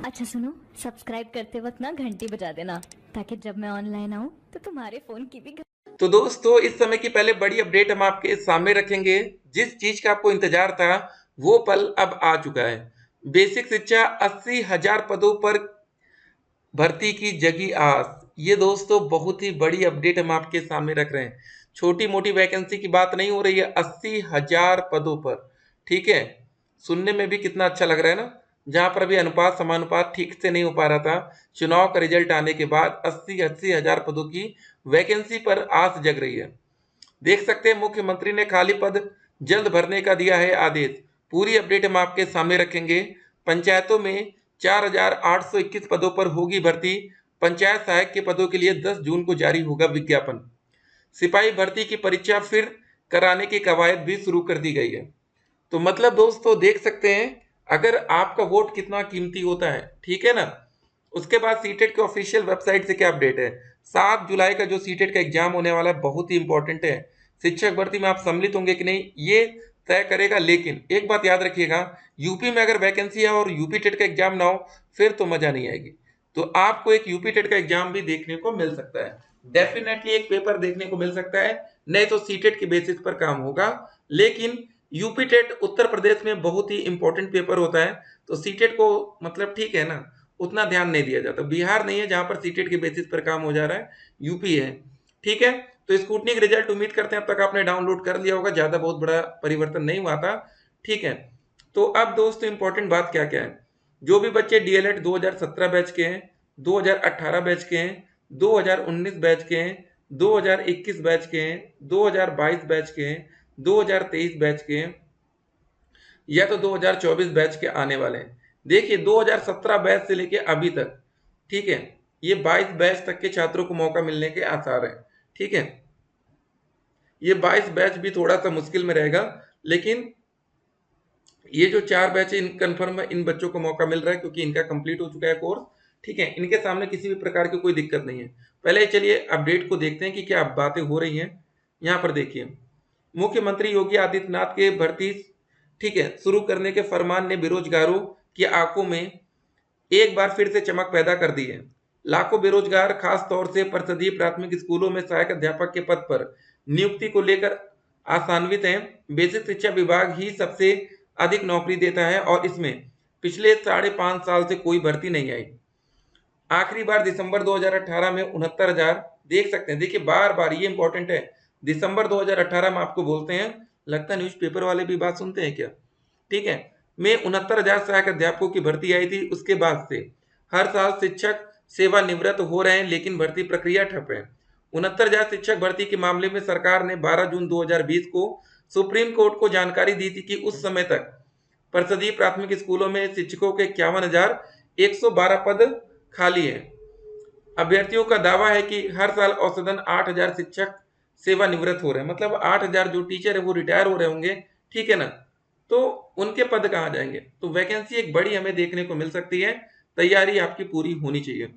अच्छा सुनो, सब्सक्राइब करते वक्त ना घंटी बजा देना ताकि जब मैं ऑनलाइन आऊँ तो तुम्हारे फोन की भी तो दोस्तों, इस समय की पहले बड़ी अपडेट हम आपके सामने रखेंगे। जिस चीज का आपको इंतजार था वो पल अब आ चुका है। बेसिक शिक्षा 80,000 पदों पर भर्ती की जगी आस। ये दोस्तों बहुत ही बड़ी अपडेट हम आपके सामने रख रहे हैं। छोटी मोटी वैकेंसी की बात नहीं हो रही है, 80,000 पदों पर। ठीक है, सुनने में भी कितना अच्छा लग रहा है ना। जहां पर अभी अनुपात समानुपात ठीक से नहीं हो पा रहा था, चुनाव का रिजल्ट आने के बाद 80,000 पदों की वैकेंसी पर आस जग रही है। देख सकते हैं मुख्यमंत्री ने खाली पद जल्द भरने का दिया है आदेश। पूरी अपडेट हम आपके सामने रखेंगे। पंचायतों में 4,821 पदों पर होगी भर्ती। पंचायत सहायक के पदों के लिए 10 जून को जारी होगा विज्ञापन। सिपाही भर्ती की परीक्षा फिर कराने की कवायद भी शुरू कर दी गई है। तो मतलब दोस्तों देख सकते हैं, अगर आपका वोट कितना कीमती होता है, ठीक है ना। उसके बाद सीटेट के ऑफिशियल वेबसाइट से क्या अपडेट है। 7 जुलाई का जो सीटेट का एग्जाम होने वाला है बहुत ही इंपॉर्टेंट है। शिक्षक भर्ती में आप सम्मिलित होंगे कि नहीं ये तय करेगा। लेकिन एक बात याद रखिएगा, यूपी में अगर वैकेंसी है और यूपी टेट का एग्जाम ना हो फिर तो मजा नहीं आएगी। तो आपको एक यूपी टेट का एग्जाम भी देखने को मिल सकता है। डेफिनेटली एक पेपर देखने को मिल सकता है। नहीं तो सीटेट के बेसिस पर काम होगा। लेकिन यूपी टेट उत्तर प्रदेश में बहुत ही इंपॉर्टेंट पेपर होता है। तो सीटेट को मतलब ठीक है ना, उतना ध्यान नहीं दिया जाता। बिहार नहीं है जहां पर सीटेट के बेसिस पर काम हो जा रहा है, यूपी है। ठीक है, तो स्कूटनिक रिजल्ट उम्मीद करते हैं अब तक आपने डाउनलोड कर लिया होगा, ज्यादा बहुत बड़ा परिवर्तन नहीं हुआ था। ठीक है, तो अब दोस्तों इंपॉर्टेंट बात क्या क्या है। जो भी बच्चे डीएलएड 2017 बैच के हैं, 2018 बैच के हैं, 2019 बैच के हैं, 2021 बैच के हैं, 2022 बैच के हैं, 2023 बैच के हैं, या तो 2024 बैच के आने वाले हैं। देखिए 2017 बैच से लेके अभी तक, ठीक है, ये 22 बैच तक के छात्रों को मौका मिलने के आसार हैं। ठीक है, ये 22 बैच भी थोड़ा सा मुश्किल में रहेगा। लेकिन ये जो 4 बैच है इन कन्फर्म है, इन बच्चों को मौका मिल रहा है क्योंकि इनका कंप्लीट हो चुका है कोर्स। ठीक है, इनके सामने किसी भी प्रकार की कोई दिक्कत नहीं है। पहले चलिए अपडेट को देखते हैं कि क्या बातें हो रही हैं। यहाँ पर देखिए, मुख्यमंत्री योगी आदित्यनाथ के भर्ती, ठीक है, शुरू करने के फरमान ने बेरोजगारों की आंखों में एक बार फिर से चमक पैदा कर दी है। लाखों बेरोजगार खास तौर से परिषदीय प्राथमिक स्कूलों में सहायक अध्यापक के पद पर नियुक्ति को लेकर आशान्वित हैं। बेसिक शिक्षा विभाग ही सबसे अधिक नौकरी देता है और इसमें पिछले 5.5 साल से कोई भर्ती नहीं आई। आखिरी बार दिसंबर 2018 में 69,000, देख सकते हैं। देखिए बार बार ये इंपॉर्टेंट है, दिसंबर 2018 में आपको बोलते हैं, लगता है न्यूज़पेपर वाले भी बात सुनते हैं क्या। ठीक है, में 69,000 सहायक अध्यापकों की भर्ती आई थी। उसके बाद से हर साल शिक्षक सेवानिवृत्त हो रहे हैं लेकिन भर्ती प्रक्रिया ठप है। 69,000 शिक्षक भर्ती के मामले में सरकार ने 12 जून 2020 को सुप्रीम कोर्ट को जानकारी दी थी कि उस समय तक परिषदीय प्राथमिक स्कूलों में शिक्षकों के 51,112 पद खाली है। अभ्यर्थियों का दावा है कि हर साल औसतन 8,000 शिक्षक सेवानिवृत्त हो रहे हैं, मतलब 8,000 जो टीचर है वो रिटायर हो रहे होंगे। ठीक है ना, तो उनके पद कहाँ जाएंगे। तो वैकेंसी एक बड़ी हमें देखने को मिल सकती है। तैयारी आपकी पूरी होनी चाहिए।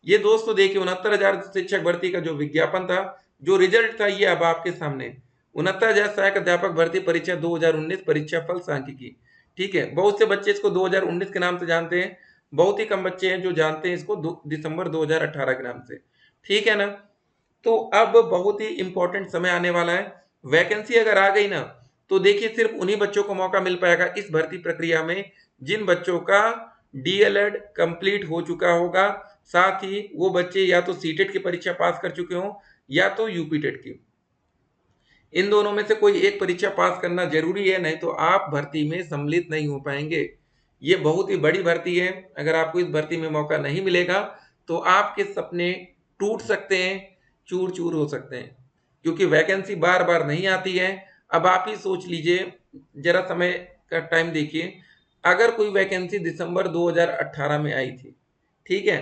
ये दोस्तों देखिए 69,000 शिक्षक भर्ती का जो विज्ञापन था, जो रिजल्ट था, ये अब आपके सामने। 69,000 सहायक अध्यापक भर्ती परीक्षा 2019 परीक्षा फल सांख्यिकी। ठीक है, बहुत से बच्चे इसको 2019 के नाम से जानते हैं, बहुत ही कम बच्चे हैं जो जानते हैं इसको दिसंबर 2018 के नाम से। ठीक है ना, तो अब बहुत ही इंपॉर्टेंट समय आने वाला है। वैकेंसी अगर आ गई ना, तो देखिए सिर्फ उन्हीं बच्चों को मौका मिल पाएगा इस भर्ती प्रक्रिया में जिन बच्चों का डीएलएड कंप्लीट हो चुका होगा। साथ ही वो बच्चे या तो सीटेट की परीक्षा पास कर चुके हों या तो यूपी टेट की। इन दोनों में से कोई एक परीक्षा पास करना जरूरी है, नहीं तो आप भर्ती में सम्मिलित नहीं हो पाएंगे। ये बहुत ही बड़ी भर्ती है। अगर आपको इस भर्ती में मौका नहीं मिलेगा तो आपके सपने टूट सकते हैं, चूर चूर हो सकते हैं, क्योंकि वैकेंसी बार बार नहीं आती है। अब आप ही सोच लीजिए, जरा समय का टाइम देखिए। अगर कोई वैकेंसी दिसंबर 2018 में आई थी, ठीक है,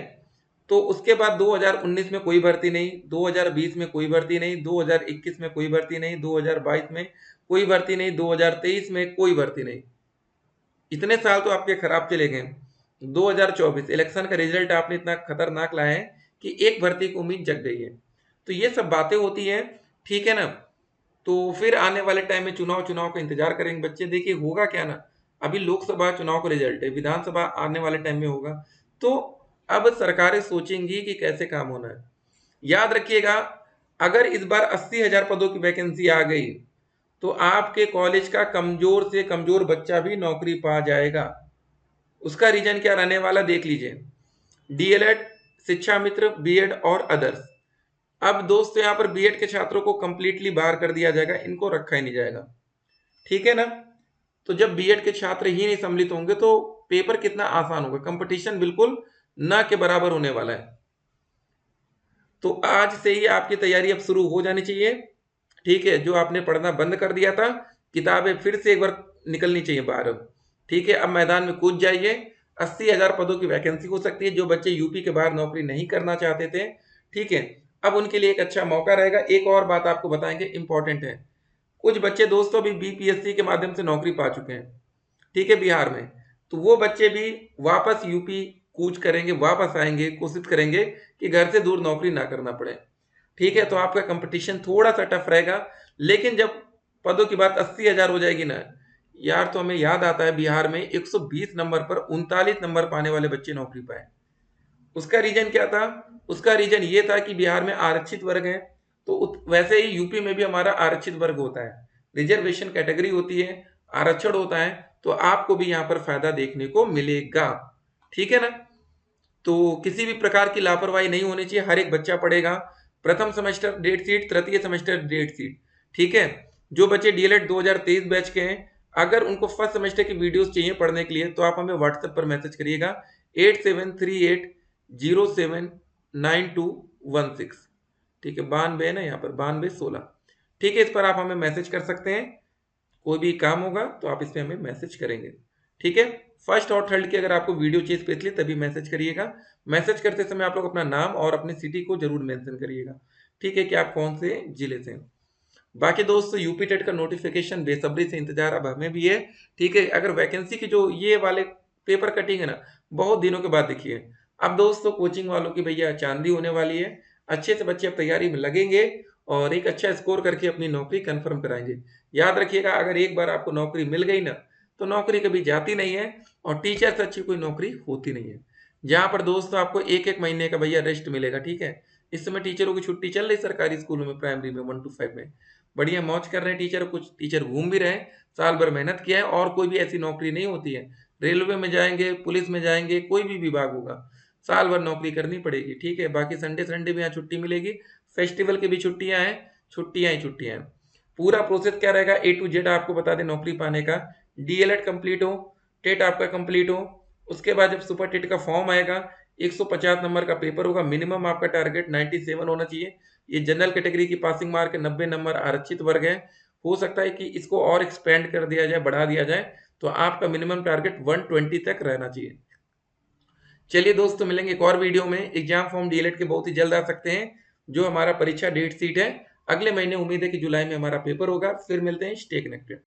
तो उसके बाद 2019 में कोई भर्ती नहीं, 2020 में कोई भर्ती नहीं, 2021 में कोई भर्ती नहीं, 2022 में कोई भर्ती नहीं, 2023 में कोई भर्ती नहीं। इतने साल तो आपके खराब चले गए। 2024 इलेक्शन का रिजल्ट आपने इतना खतरनाक लाया है कि एक भर्ती की उम्मीद जग गई है। तो ये सब बातें होती हैं। ठीक है ना, तो फिर आने वाले टाइम में चुनाव चुनाव का इंतजार करेंगे बच्चे। देखिए होगा क्या ना, अभी लोकसभा चुनाव का रिजल्ट है, विधानसभा आने वाले टाइम में होगा। तो अब सरकारें सोचेंगी कि कैसे काम होना है। याद रखिएगा, अगर इस बार 80,000 पदों की वैकेंसी आ गई तो आपके कॉलेज का कमजोर से कमजोर बच्चा भी नौकरी पा जाएगा। उसका रीजन क्या रहने वाला देख लीजिए, डीएलएड, शिक्षा मित्र, बीएड और अदर्स। अब दोस्तों यहाँ पर बीएड के छात्रों को कंप्लीटली बाहर कर दिया जाएगा, इनको रखा ही नहीं जाएगा, ठीक है ना। तो जब बीएड के छात्र ही नहीं सम्मिलित होंगे तो पेपर कितना आसान होगा, कंपटीशन बिल्कुल न के बराबर होने वाला है। तो आज से ही आपकी तैयारी अब शुरू हो जानी चाहिए, ठीक है। जो आपने पढ़ना बंद कर दिया था, किताबें फिर से एक बार निकलनी चाहिए बाहर अब, ठीक है। अब मैदान में कूद जाइए, 80,000 पदों की वैकेंसी हो सकती है। जो बच्चे यूपी के बाहर नौकरी नहीं करना चाहते थे, ठीक है, अब उनके लिए एक अच्छा मौका रहेगा। एक और बात आपको बताएंगे, इंपॉर्टेंट है, कुछ बच्चे दोस्तों भी बीपीएससी के माध्यम से नौकरी पा चुके हैं, ठीक है, बिहार में। तो वो बच्चे भी वापस यूपी कूच करेंगे, वापस आएंगे, कोशिश करेंगे कि घर से दूर नौकरी ना करना पड़े, ठीक है। तो आपका कंपटीशन थोड़ा सा टफ रहेगा, लेकिन जब पदों की बात 80,000 हो जाएगी ना यार, तो हमें याद आता है बिहार में 120 नंबर पर 39 नंबर पाने वाले बच्चे नौकरी पाए। उसका रीजन क्या था? उसका रीजन ये था कि बिहार में आरक्षित वर्ग है, तो वैसे ही यूपी में भी हमारा आरक्षित वर्ग होता है, रिजर्वेशन कैटेगरी होती है, आरक्षण होता है, तो आपको भी यहाँ पर फायदा देखने को मिलेगा, ठीक है ना। तो किसी भी प्रकार की लापरवाही नहीं होनी चाहिए, हर एक बच्चा पढ़ेगा। प्रथम सेमेस्टर डेट सीट, तृतीय सेमेस्टर डेट सीट, ठीक है। जो बच्चे डीएलएड 2023 बैच के हैं, अगर उनको फर्स्ट सेमेस्टर की वीडियोस चाहिए पढ़ने के लिए तो आप हमें व्हाट्सएप पर मैसेज करिएगा 8738079216, ठीक है, 92 है ना यहाँ पर, 9216, ठीक है। इस पर आप हमें मैसेज कर सकते हैं, कोई भी काम होगा तो आप इस पर हमें मैसेज करेंगे, ठीक है। फर्स्ट और थर्ड की अगर आपको वीडियो चाहिए स्पेशली तभी मैसेज करिएगा। मैसेज करते समय आप लोग अपना नाम और अपनी सिटी को जरूर मेंशन करिएगा, ठीक है, कि आप कौन से जिले से हैं। बाकी दोस्तों यूपी टेट का नोटिफिकेशन बेसब्री से इंतजार अब हमें भी है, ठीक है। अगर वैकेंसी की जो ये वाले पेपर कटिंग है ना, बहुत दिनों के बाद दिखी है। अब दोस्तों कोचिंग वालों की भैया चांदी होने वाली है, अच्छे से बच्चे अब तैयारी में लगेंगे और एक अच्छा स्कोर करके अपनी नौकरी कंफर्म कराएंगे। याद रखिएगा, अगर एक बार आपको नौकरी मिल गई ना तो नौकरी कभी जाती नहीं है, और टीचर से अच्छी कोई नौकरी होती नहीं है। जहां पर दोस्तों आपको एक एक महीने का भैया रेस्ट मिलेगा, ठीक है। इस समय टीचरों की छुट्टी चल रही सरकारी स्कूलों में, प्राइमरी में 1 to 5 में बढ़िया मौज कर रहे हैं टीचर, कुछ टीचर घूम भी रहे हैं, साल भर मेहनत किया है। और कोई भी ऐसी नौकरी नहीं होती है, रेलवे में जाएंगे, पुलिस में जाएंगे, कोई भी विभाग होगा, साल भर नौकरी करनी पड़ेगी, ठीक है। बाकी संडे संडे भी यहाँ छुट्टी मिलेगी, फेस्टिवल की भी छुट्टियां हैं, छुट्टियां ही छुट्टियां हैं। पूरा प्रोसेस क्या रहेगा ए टू जेड आपको बता दें नौकरी पाने का। डीएलएड कंप्लीट हो, टेट आपका कंप्लीट हो, उसके बाद जब सुपर टेट का फॉर्म आएगा, 150 नंबर का पेपर होगा, मिनिमम आपका टारगेट 97 होना चाहिए। ये जनरल कैटेगरी की पासिंग मार्क है, 90 नंबर आरक्षित वर्ग है। हो सकता है कि इसको और एक्सपेंड कर दिया जाए, बढ़ा दिया जाए, तो आपका मिनिमम टारगेट 120 तक रहना चाहिए। चलिए दोस्तों, मिलेंगे एक और वीडियो में। एग्जाम फॉर्म डीएलएड के बहुत ही जल्द आ सकते हैं। जो हमारा परीक्षा डेट सीट है, अगले महीने उम्मीद है कि जुलाई में हमारा पेपर होगा। फिर मिलते हैं, स्टे कनेक्टेड।